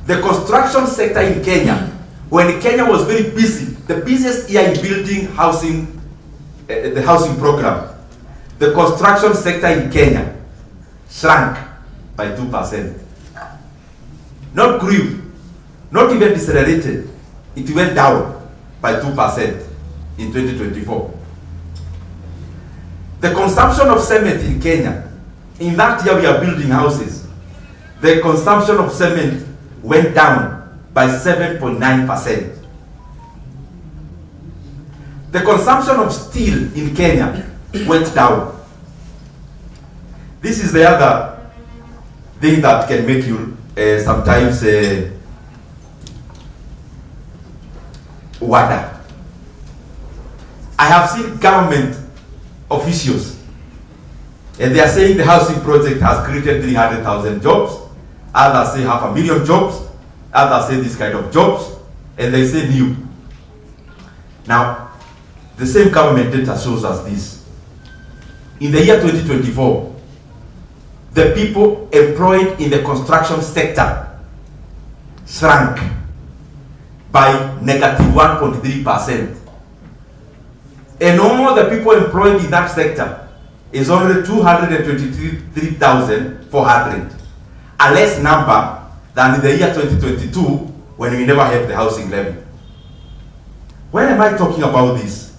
The construction sector in Kenya, when Kenya was very busy, the busiest year in building housing, the housing program, the construction sector in Kenya shrank by 2%. Not grew, not even decelerated. It went down by 2% in 2024. The consumption of cement in Kenya, in that year we are building houses, the consumption of cement went down by 7.9%. The consumption of steel in Kenya went down. This is the other thing that can make you sometimes wonder. I have seen government officials and they are saying the housing project has created 300,000 jobs. Others say 500,000 jobs. Others say this kind of jobs. And they say new. Now, the same government data shows us this. In the year 2024, the people employed in the construction sector shrank by negative 1.3%. And all the people employed in that sector is only 223,400, a less number than in the year 2022 when we never had the housing levy. Why am I talking about this?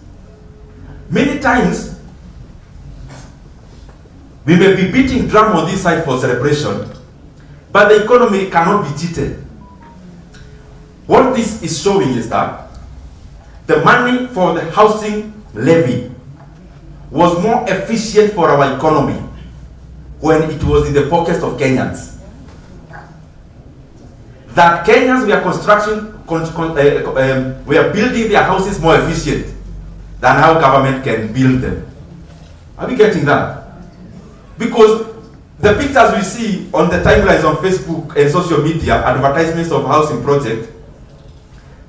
Many times, we may be beating drum on this side for celebration, but the economy cannot be cheated. What this is showing is that the money for the housing levy was more efficient for our economy when it was in the pockets of Kenyans. That Kenyans were building their houses more efficient than how government can build them. Are we getting that? Because the pictures we see on the timelines on Facebook and social media, advertisements of housing project,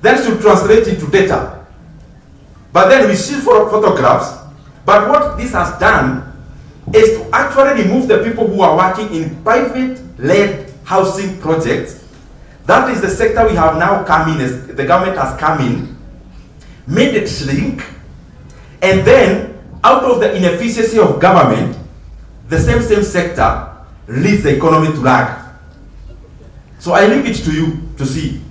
then should translate into data. But then we see photographs. But what this has done is to actually remove the people who are working in private-led housing projects. That is the sector we have now come in, as the government has come in, made it shrink, and then out of the inefficiency of government, the same sector leads the economy to lag. So I leave it to you to see.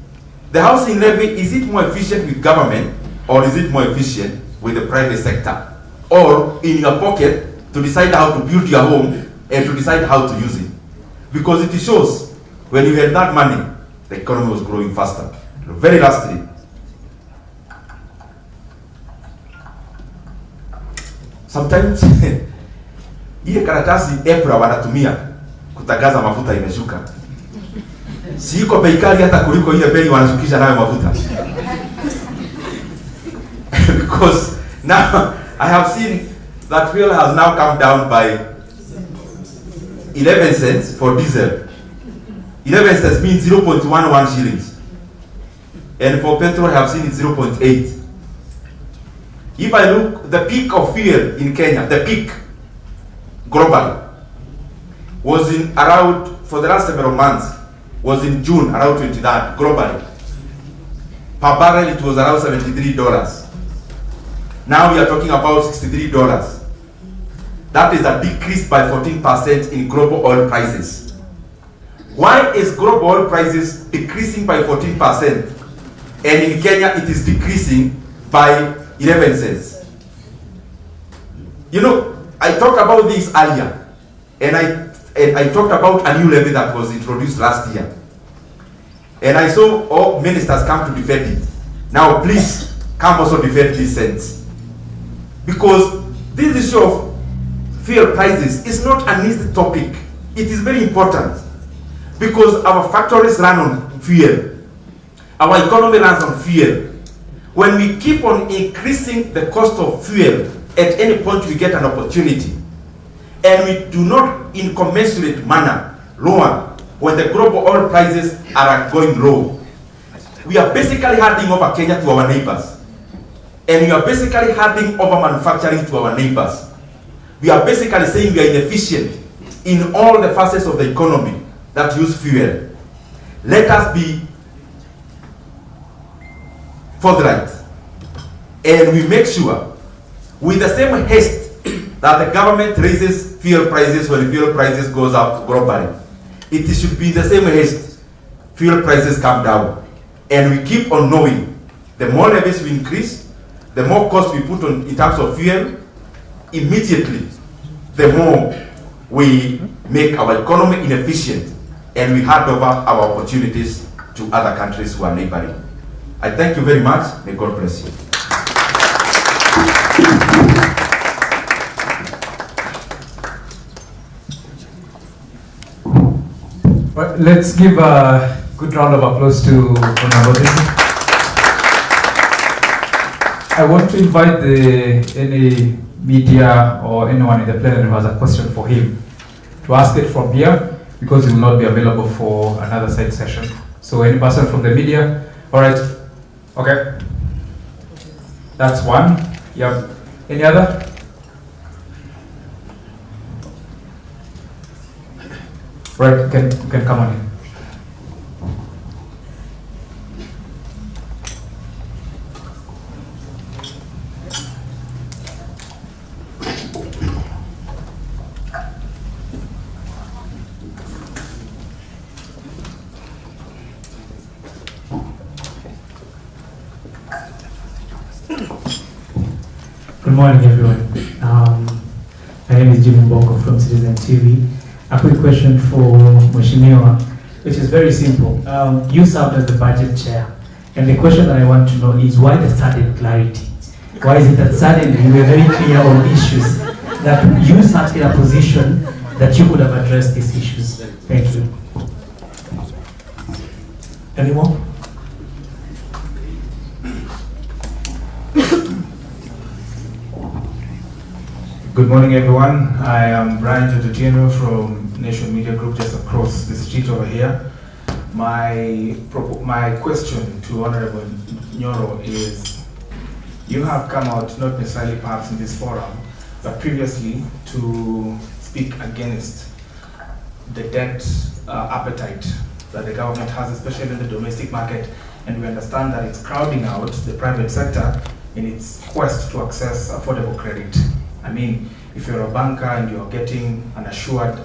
The housing levy, is it more efficient with government or is it more efficient with the private sector? Or in your pocket to decide how to build your home and to decide how to use it? Because it shows when you had that money, the economy was growing faster. Very lastly, sometimes ile karatasi April wanatumia kutangaza mafuta imeshuka. Si iko bei kali hata kuliko ile bei wanashukisha nayo mafuta. Because now I have seen that fuel has now come down by 11 cents for diesel. 11 cents means 0.11 shillings. And for petrol I have seen it 0.8. If I look, the peak of fuel in Kenya, the peak globally, was in around, for the last several months, was in June, around 23rd, globally. Per barrel, it was around $73. Now we are talking about $63. That is a decrease by 14% in global oil prices. Why is global oil prices decreasing by 14%? And in Kenya, it is decreasing by 11 cents. You know, I talked about this earlier, and I talked about a new levy that was introduced last year. And I saw all ministers come to defend it. Now, please come also defend this sense. Because this issue of fuel prices is not an easy topic. It is very important. Because our factories run on fuel. Our economy runs on fuel. When we keep on increasing the cost of fuel, at any point we get an opportunity, and we do not in commensurate manner lower when the global oil prices are going low, we are basically handing over Kenya to our neighbors. And we are basically handing over manufacturing to our neighbors. We are basically saying we are inefficient in all the facets of the economy that use fuel. let us be forthright, and we make sure, with the same haste that the government raises fuel prices when fuel prices goes up globally, it should be the same haste fuel prices come down. And we keep on knowing, the more levies we increase, the more cost we put on in terms of fuel, immediately, the more we make our economy inefficient, and we hand over our opportunities to other countries who are neighboring. I thank you very much. May God bless you. Well, let's give a good round of applause to Ndindi. I want to invite any media or anyone in the plenary who has a question for him to ask it from here, because he will not be available for another side session. So any person from the media? All right. Okay. That's one. Yeah. Any other? Right, you can come on in. Good morning, everyone. My name is Jim Mboko from Citizen TV. A quick question for Mheshimiwa, which is very simple. You served as the budget chair, and the question that I want to know is why the sudden clarity? Why is it that suddenly you were very clear on issues that you sat in a position that you could have addressed these issues? Thank you. Anyone? Good morning, everyone. I am Brian Jototino from Nation Media Group, just across the street over here. My question to Honorable Nyoro is, you have come out, not necessarily perhaps in this forum, but previously, to speak against the debt appetite that the government has, especially in the domestic market, and we understand that it's crowding out the private sector in its quest to access affordable credit. I mean, if you're a banker and you're getting an assured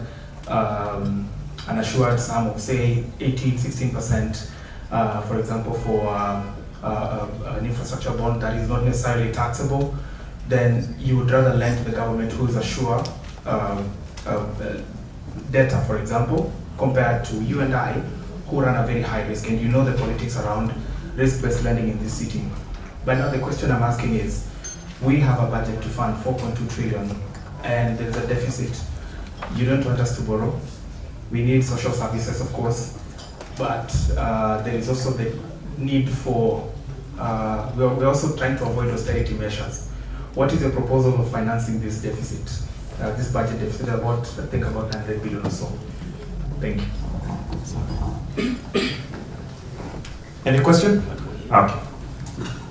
sum of, say, 16%, for example, for an infrastructure bond that is not necessarily taxable, then you would rather lend to the government, who is assured data, for example, compared to you and I, who run a very high risk. And you know the politics around risk-based lending in this city. But now the question I'm asking is, we have a budget to fund 4.2 trillion, and there's a deficit. You don't want us to borrow. We need social services, of course, but there is also the need for, we're also trying to avoid austerity measures. What is your proposal of financing this deficit, this budget deficit, I think about 900 billion or so? Thank you. Any question? Okay.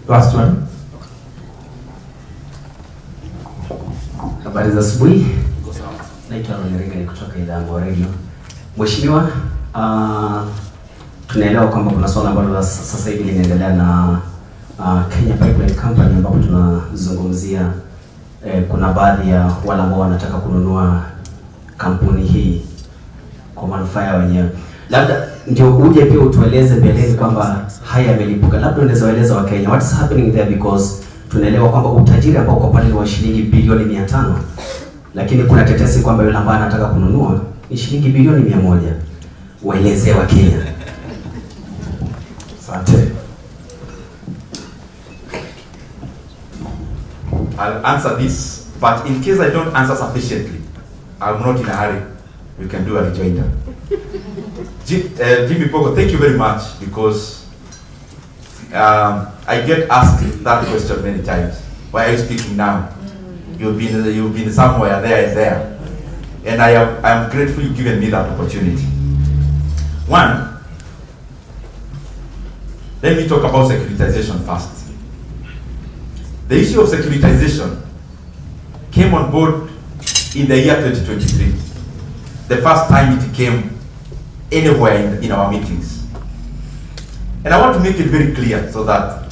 Last one. Habari za asubuhi. Naitwa Nyoro kutoka idhaa ya radio. Mheshimiwa, tunaelewa kwamba kuna swala ambalo sasa hivi linaendelea na Kenya Pipeline Company, ambapo tunazungumzia kuna baadhi ya wale ambao wanataka kununua kampuni hii kwa manufaa ya wenyewe. Labda ndio uje pia utueleze mbeleni kwamba haya yamelipuka. Labda unaweza waeleza wa Kenya what's happening there, because tunaelewa kwamba utajiri ambao uko pale ni wa shilingi bilioni 500, lakini kuna tetesi kwamba yule ambaye anataka kununua ni shilingi bilioni 100. Waelezee wa Kenya. Asante. I'll answer this, but in case I don't answer sufficiently, I'm not in a hurry. We can do a rejoinder. Jimmy Pogo, thank you very much, because I get asked that question many times. Why are you speaking now? You've been somewhere there and there, and I am grateful you've given me that opportunity. One, let me talk about securitization first. The issue of securitization came on board in the year 2023. The first time it came anywhere in our meetings. And I want to make it very clear so that